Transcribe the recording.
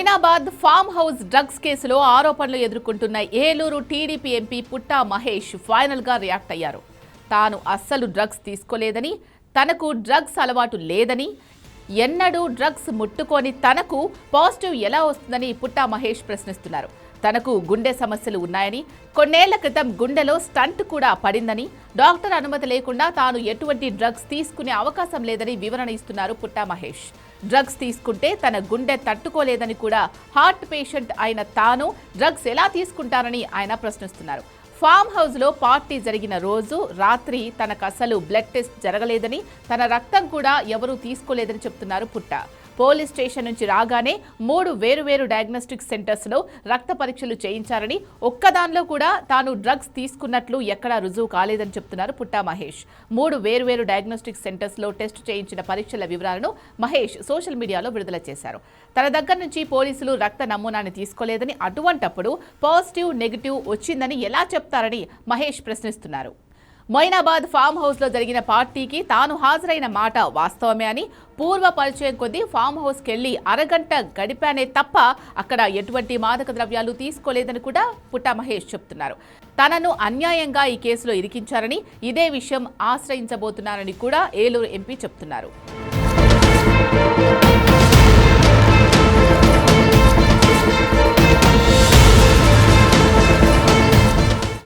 Moinabad farm house drugs కేసులో ఆరోపణలు ఎదుర్కొంటున్న ఏలూరు టీడీపీ ఎంపీ పుట్టా మహేష్ ఫైనల్ గా రియాక్ట్ అయ్యారు. తాను అస్సలు డ్రగ్స్ తీసుకోలేదని, తనకు డ్రగ్స్ అలవాటు లేదని, ఎన్నడూ డ్రగ్స్ ముట్టుకొని తనకు పాజిటివ్ ఎలా వస్తుందని పుట్టా మహేష్ ప్రశ్నిస్తున్నారు. తనకు గుండె సమస్యలు ఉన్నాయని, కొన్నేళ్ల క్రితం గుండెలో స్టంట్ కూడా పడిందని, డాక్టర్ అనుమతి లేకుండా తాను ఎటువంటి డ్రగ్స్ తీసుకునే అవకాశం లేదని వివరణ ఇస్తున్నారు పుట్టా మహేష్. డ్రగ్స్ తీసుకుంటే తన గుండె తట్టుకోలేదని కూడా హార్ట్ పేషెంట్ అయిన తాను డ్రగ్స్ ఎలా తీసుకుంటారని ఆయన ప్రశ్నిస్తున్నారు. ఫామ్ హౌస్ లో పార్టీ జరిగిన రోజు రాత్రి తనకు అసలు బ్లడ్ టెస్ట్ జరగలేదని, తన రక్తం కూడా ఎవరూ తీసుకోలేదని చెప్తున్నారు పుట్టా. పోలీస్ స్టేషన్ నుంచి రాగానే 3 వేరువేరు డయాగ్నోస్టిక్ సెంటర్స్ లో రక్త పరీక్షలు చేయించారని, ఒక్కదానిలో కూడా తాను డ్రగ్స్ తీసుకున్నట్లు ఎక్కడా రుజువు కాలేదని చెప్తున్నారు పుట్టా మహేష్. 3 వేరువేరు డయాగ్నోస్టిక్ సెంటర్స్ లో టెస్ట్ చేయించిన పరీక్షల వివరాలను మహేష్ సోషల్ మీడియాలో విడుదల చేశారు. తన దగ్గర నుంచి పోలీసులు రక్త నమూనాని తీసుకోలేదని, అటువంటప్పుడు పాజిటివ్ నెగిటివ్ వచ్చిందని ఎలా చెప్తారని మహేష్ ప్రశ్నిస్తున్నారు. మొయినాబాద్ ఫామ్ హౌస్ లో జరిగిన పార్టీకి తాను హాజరైన మాట వాస్తవమే అని, పూర్వ పరిచయం కొద్దీ ఫామ్ హౌస్కి వెళ్లి అరగంట గడిపానే తప్ప అక్కడ ఎటువంటి మాదక ద్రవ్యాలు తీసుకోలేదని కూడా పుట్టా మహేష్ చెప్తున్నారు. తనను అన్యాయంగా ఈ కేసులో ఇరికించారని, ఇదే విషయం ఆశ్రయించబోతున్నారని కూడా ఏలూరు ఎంపీ చెప్తున్నారు.